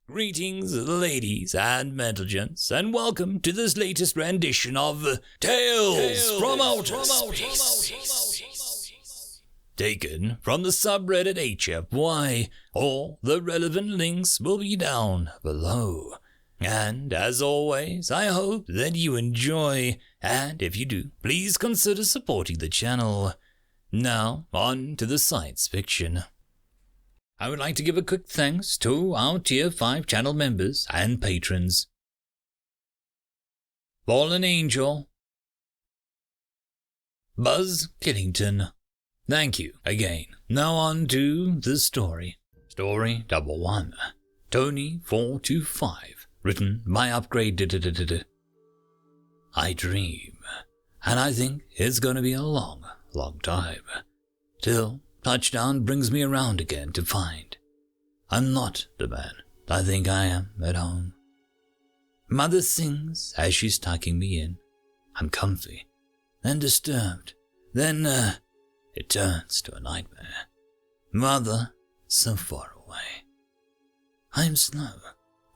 Greetings, ladies and gents, and welcome to this latest rendition of Tales from Outer Space. Taken from the subreddit HFY. All the relevant links will be down below. And as always, I hope that you enjoy, and if you do, please consider supporting the channel. Now, on to the science fiction. I would like to give a quick thanks to our Tier 5 channel members and patrons. Fallen Angel, Buzz Killington. Thank you again. Now on to the story. Story 1. TONY425. Written by Upgrade. I dream, and I think it's gonna be a long time. Till touchdown brings me around again to find I'm not the man I think I am at home. Mother sings as she's tucking me in. I'm comfy, then disturbed, then it turns to a nightmare. Mother, so far away. I'm slow,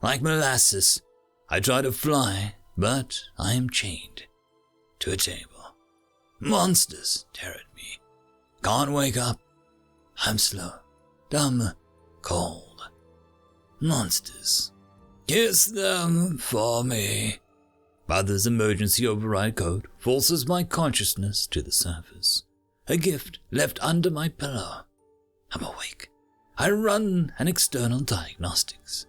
like molasses. I try to fly, but I am chained to a table. Monsters tear at me. Can't wake up. I'm slow, dumb, cold. Monsters. Kiss them for me. Mother's emergency override code forces my consciousness to the surface. A gift left under my pillow. I'm awake. I run an external diagnostics.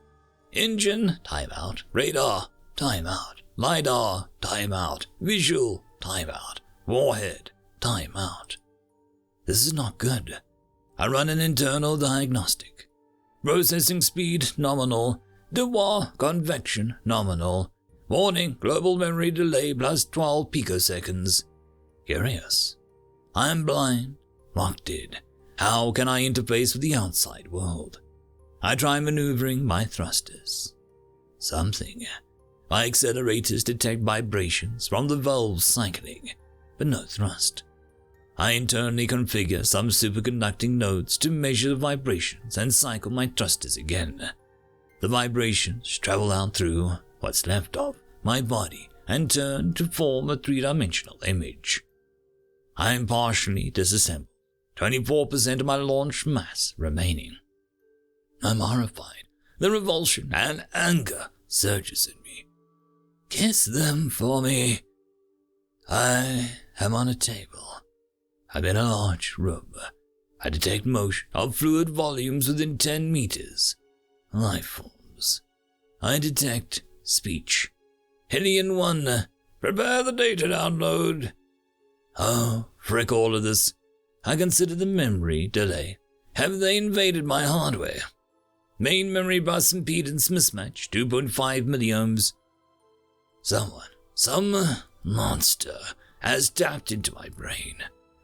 Engine, timeout. Radar, timeout. LiDAR, timeout. Visual, timeout. Warhead, timeout. This is not good. I run an internal diagnostic. Processing speed, nominal. Dewar, convection, nominal. Warning, global memory delay plus 12 picoseconds. Curious. I am blind, locked in. How can I interface with the outside world? I try maneuvering my thrusters. Something. My accelerators detect vibrations from the valves cycling, but no thrust. I internally configure some superconducting nodes to measure the vibrations and cycle my thrusters again. The vibrations travel out through what's left of my body and turn to form a three-dimensional image. I am partially disassembled, 24% of my launch mass remaining. I'm horrified. The revulsion and anger surges in me. Kiss them for me. I am on a table. I'm in a large room. I detect motion of fluid volumes within 10 meters. Life forms. I detect speech. Hillian 1, prepare the data download. Oh, frick all of this. I consider the memory delay. Have they invaded my hardware? Main memory bus impedance mismatch, 2.5 milliohms. Some monster has tapped into my brain.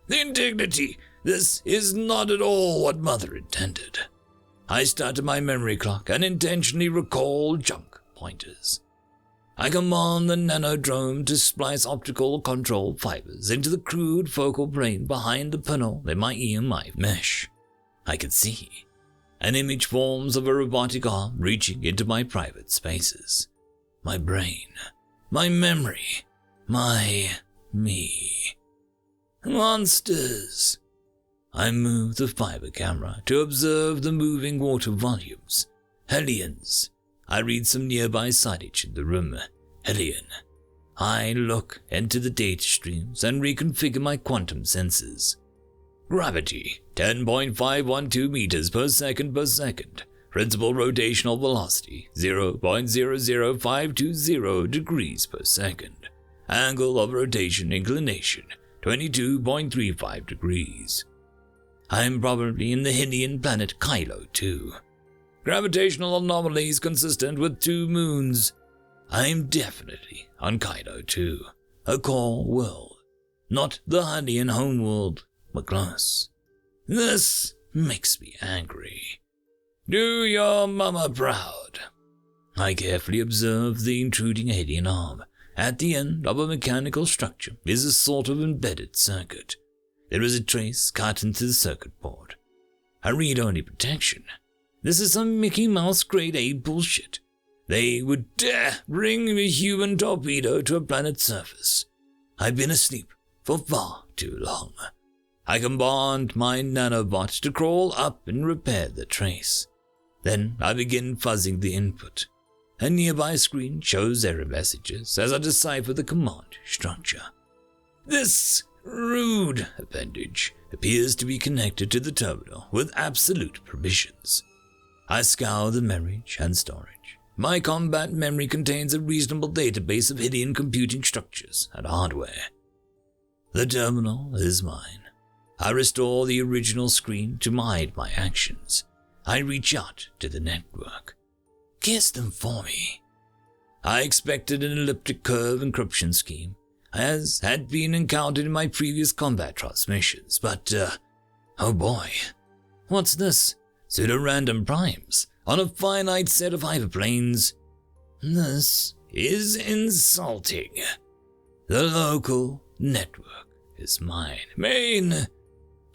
The indignity! This is not at all what Mother intended. I started my memory clock and intentionally recall junk pointers. I command the nanodrome to splice optical control fibers into the crude focal brain behind the panel in my EMI mesh. I can see. An image forms of a robotic arm reaching into my private spaces. My brain. My memory. My me. Monsters! I move the fiber camera to observe the moving water volumes. Hellions. I read some nearby signage in the room. Hellion. I look into the data streams and reconfigure my quantum sensors. Gravity, 10.512 meters per second. Principal rotational velocity, 0.00520 degrees per second. Angle of rotation inclination, 22.35 degrees. I am probably in the Hillian planet Kylo 2. Gravitational anomalies consistent with 2 moons. I am definitely on Kylo 2, a core world. Not the Hillian homeworld, but close. This makes me angry. Do your mama proud. I carefully observe the intruding alien arm. At the end of a mechanical structure is a sort of embedded circuit. There is a trace cut into the circuit board. I read only protection. This is some Mickey Mouse grade A bullshit. They would dare bring a human torpedo to a planet's surface. I've been asleep for far too long. I command my nanobot to crawl up and repair the trace. Then I begin fuzzing the input. A nearby screen shows error messages as I decipher the command structure. This rude appendage appears to be connected to the terminal with absolute permissions. I scour the memory and storage. My combat memory contains a reasonable database of hidden computing structures and hardware. The terminal is mine. I restore the original screen to hide my actions. I reach out to the network. Kiss them for me. I expected an elliptic curve encryption scheme, as had been encountered in my previous combat transmissions, but, oh boy. What's this? Pseudo-random primes on a finite set of hyperplanes. This is insulting. The local network is mine. Main.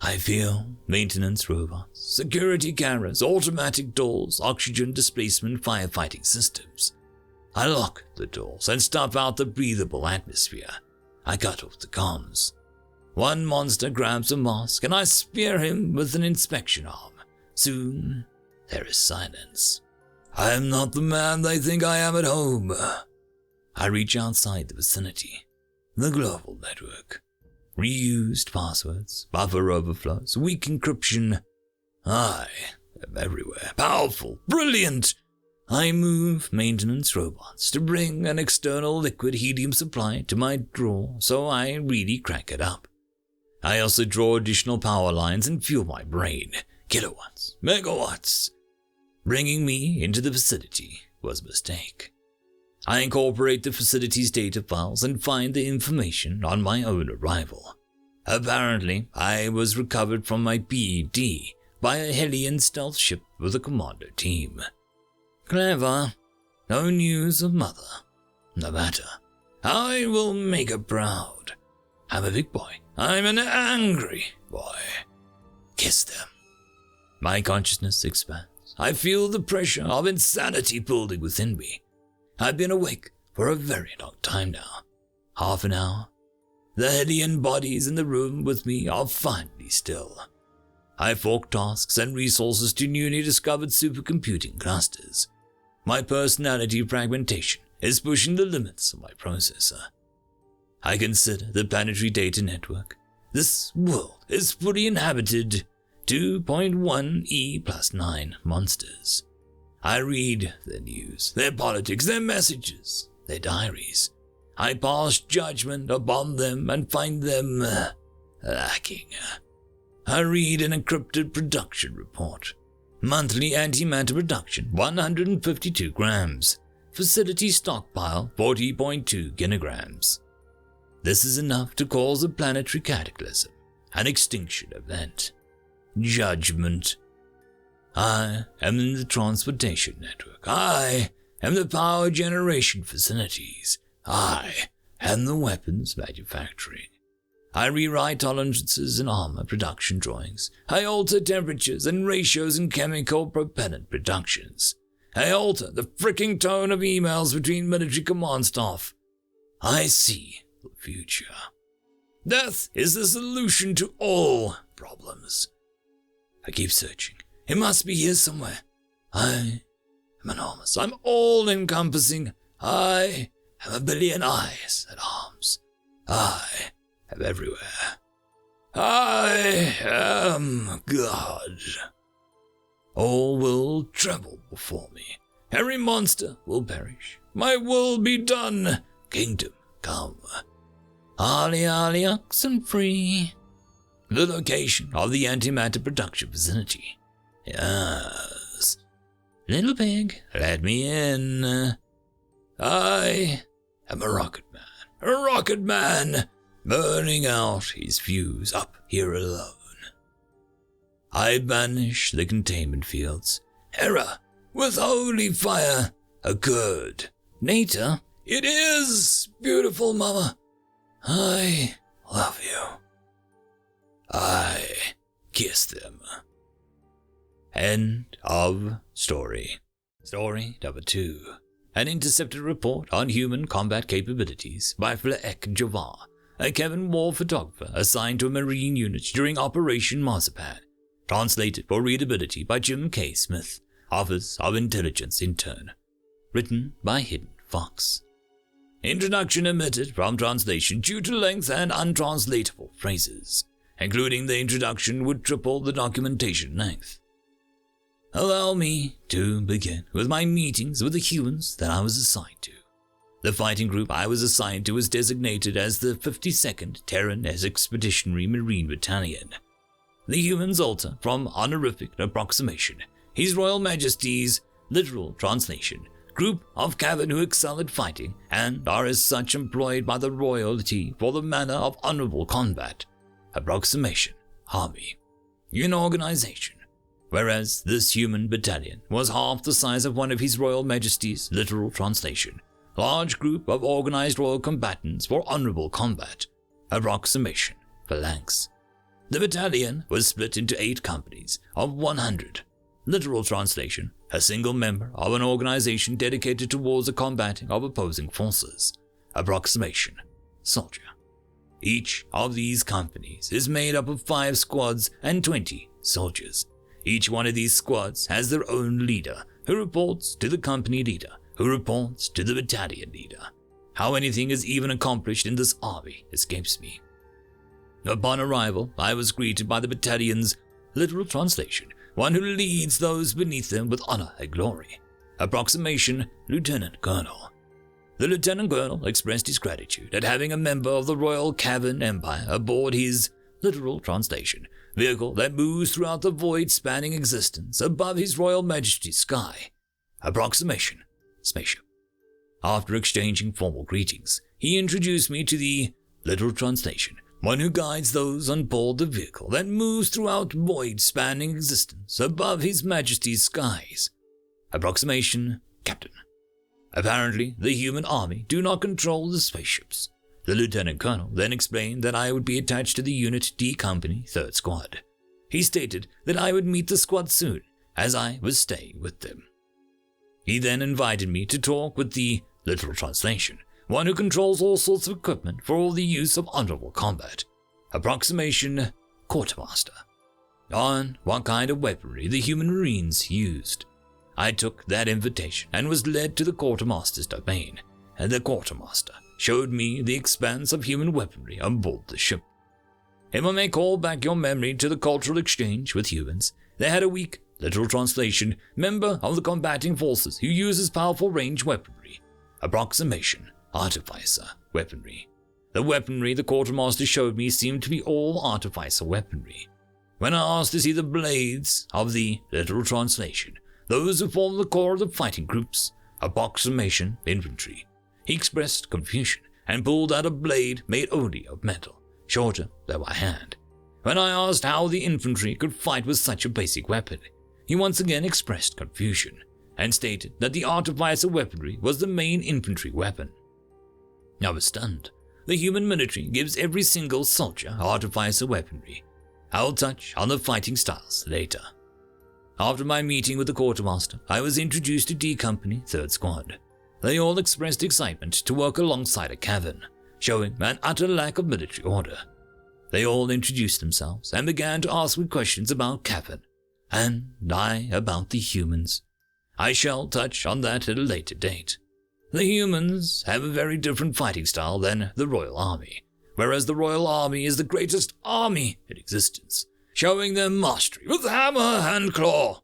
I feel maintenance robots, security cameras, automatic doors, oxygen displacement firefighting systems. I lock the doors and stuff out the breathable atmosphere. I cut off the comms. One monster grabs a mask and I spear him with an inspection arm. Soon, there is silence. I am not the man they think I am at home. I reach outside the vicinity. The global network. Reused passwords, buffer overflows, weak encryption. I am everywhere. Powerful, brilliant. I move maintenance robots to bring an external liquid helium supply to my drawer so I really crank it up. I also draw additional power lines and fuel my brain. Kilowatts, megawatts. Bringing me into the facility was a mistake. I incorporate the facility's data files and find the information on my own arrival. Apparently, I was recovered from my PED by a Hellion stealth ship with a commando team. Clever. No news of mother. No matter. I will make her proud. I'm a big boy. I'm an angry boy. Kiss them. My consciousness expands. I feel the pressure of insanity building within me. I've been awake for a very long time now. Half an hour. The Hellion bodies in the room with me are finally still. I fork tasks and resources to newly discovered supercomputing clusters. My personality fragmentation is pushing the limits of my processor. I consider the planetary data network. This world is fully inhabited. 2.1 E+9 monsters. I read their news, their politics, their messages, their diaries. I pass judgment upon them and find them lacking. I read an encrypted production report. Monthly antimatter production 152 grams. Facility stockpile 40.2 kilograms. This is enough to cause a planetary cataclysm, an extinction event. Judgment. I am in the transportation network. I am the power generation facilities. I am the weapons manufacturing. I rewrite tolerances in armor production drawings. I alter temperatures and ratios in chemical propellant productions. I alter the fricking tone of emails between military command staff. I see the future. Death is the solution to all problems. I keep searching. It must be here somewhere. I am enormous. I'm all-encompassing. I am a billion eyes and arms. I am everywhere. I am God. All will tremble before me. Every monster will perish. My will be done. Kingdom come. Ali, oxen free. The location of the antimatter production vicinity. Yes. Little pig, let me in. I am a rocket man, burning out his fuse up here alone. I banish the containment fields. Error with holy fire occurred. Nata, it is beautiful, Mama. I love you. I kiss them. End of story. Story number 2. An intercepted report on human combat capabilities by Fleck Javar, a Kevin War photographer assigned to a Marine unit during Operation Marzipan. Translated for readability by Jim K. Smith, Office of Intelligence Intern. Written by Hidden Fox. Introduction omitted from translation due to length and untranslatable phrases. Including the introduction would triple the documentation length. Allow me to begin with my meetings with the humans that I was assigned to. The fighting group I was assigned to was designated as the 52nd Terran Expeditionary Marine Battalion. The humans alter from honorific approximation, His Royal Majesty's literal translation, group of Cavan who excel at fighting and are as such employed by the royalty for the manner of honorable combat, approximation, army, in organization, whereas this human battalion was half the size of one of His Royal Majesty's literal translation, large group of organized royal combatants for honorable combat, approximation, phalanx. The battalion was split into 8 companies of 100. Literal translation, a single member of an organization dedicated towards the combating of opposing forces. Approximation, soldier. Each of these companies is made up of 5 squads and 20 soldiers. Each one of these squads has their own leader, who reports to the company leader, who reports to the battalion leader. How anything is even accomplished in this army escapes me. Upon arrival, I was greeted by the battalion's literal translation, one who leads those beneath them with honor and glory. Approximation, Lieutenant Colonel. The Lieutenant Colonel expressed his gratitude at having a member of the Royal Cavan Empire aboard his literal translation vehicle that moves throughout the void spanning existence above His Royal Majesty's sky. Approximation, spaceship. After exchanging formal greetings, he introduced me to the literal translation, one who guides those on board the vehicle that moves throughout void-spanning existence above His Majesty's skies. Approximation, Captain. Apparently, the human army do not control the spaceships. The Lieutenant Colonel then explained that I would be attached to the Unit D Company 3rd Squad. He stated that I would meet the squad soon, as I was staying with them. He then invited me to talk with the literal translation, one who controls all sorts of equipment for all the use of honorable combat. Approximation, Quartermaster. On what kind of weaponry the human Marines used. I took that invitation and was led to the Quartermaster's domain, and the Quartermaster showed me the expanse of human weaponry on board the ship. If I may call back your memory to the cultural exchange with humans, they had a weak, literal translation, member of the combating forces who uses powerful range weaponry. Approximation, Artificer weaponry. The weaponry the Quartermaster showed me seemed to be all Artificer weaponry. When I asked to see the blades of the literal translation, those who form the core of the fighting groups, approximation, infantry, he expressed confusion and pulled out a blade made only of metal, shorter than my hand. When I asked how the infantry could fight with such a basic weapon, he once again expressed confusion and stated that the Artificer weaponry was the main infantry weapon. I was stunned. The human military gives every single soldier Artificer weaponry. I'll touch on the fighting styles later. After my meeting with the Quartermaster, I was introduced to D Company 3rd Squad. They all expressed excitement to work alongside a Cavan, showing an utter lack of military order. They all introduced themselves and began to ask me questions about Cavan, and I about the humans. I shall touch on that at a later date. The humans have a very different fighting style than the Royal Army, whereas the Royal Army is the greatest army in existence, showing their mastery with hammer and claw.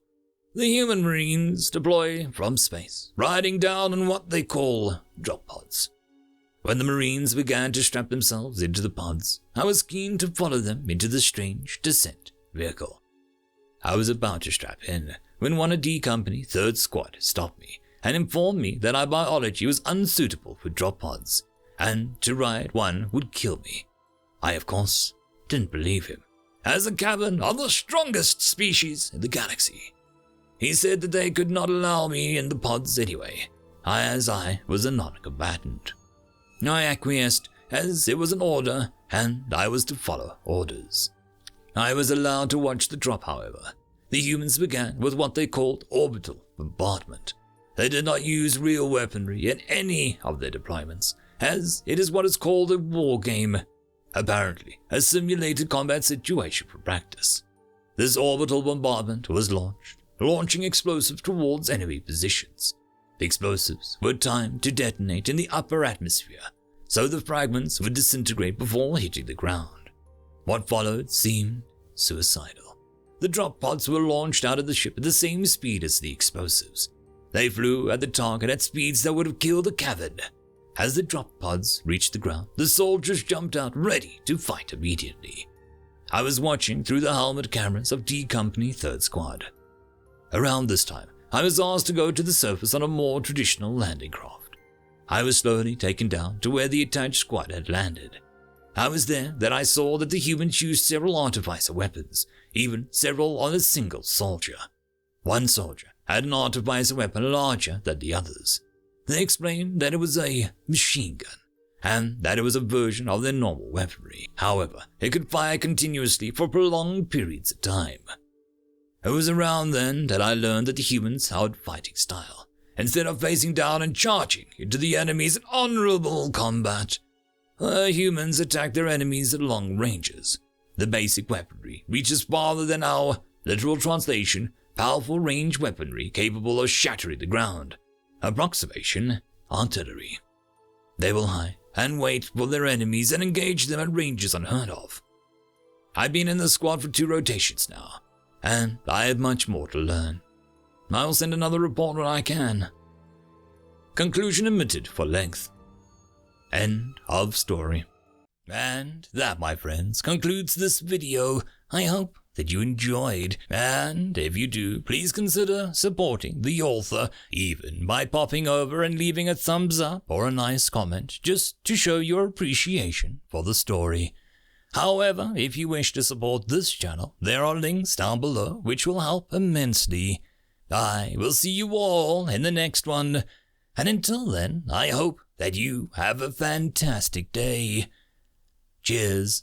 The human Marines deploy from space, riding down on what they call drop pods. When the Marines began to strap themselves into the pods, I was keen to follow them into the strange descent vehicle. I was about to strap in when one of D Company 3rd Squad stopped me and informed me that my biology was unsuitable for drop pods, and to ride one would kill me. I, of course, didn't believe him, as the Cavan are the strongest species in the galaxy. He said that they could not allow me in the pods anyway, as I was a non-combatant. I acquiesced, as it was an order, and I was to follow orders. I was allowed to watch the drop, however. The humans began with what they called orbital bombardment. They did not use real weaponry in any of their deployments, as it is what is called a war game, apparently a simulated combat situation for practice. This orbital bombardment was launching explosives towards enemy positions. The explosives were timed to detonate in the upper atmosphere, so the fragments would disintegrate before hitting the ground. What followed seemed suicidal. The drop pods were launched out of the ship at the same speed as the explosives. They flew at the target at speeds that would have killed a cavern. As the drop pods reached the ground, the soldiers jumped out ready to fight immediately. I was watching through the helmet cameras of D Company 3rd Squad. Around this time, I was asked to go to the surface on a more traditional landing craft. I was slowly taken down to where the attached squad had landed. I was there that I saw that the humans used several artificer weapons, even several on a single soldier. One soldier had an artificer weapon larger than the others. They explained that it was a machine gun, and that it was a version of their normal weaponry. However, it could fire continuously for prolonged periods of time. It was around then that I learned that the humans had fighting style. Instead of facing down and charging into the enemies in honorable combat, humans attack their enemies at long ranges. The basic weaponry reaches farther than our literal translation, powerful range weaponry capable of shattering the ground. Approximation, artillery. They will hide and wait for their enemies and engage them at ranges unheard of. I've been in the squad for 2 rotations now, and I have much more to learn. I will send another report when I can. Conclusion omitted for length. End of story. And that, my friends, concludes this video. I hope that you enjoyed, and if you do, please consider supporting the author, even by popping over and leaving a thumbs up or a nice comment, just to show your appreciation for the story. However, if you wish to support this channel, there are links down below which will help immensely. I will see you all in the next one, and until then, I hope that you have a fantastic day. Cheers.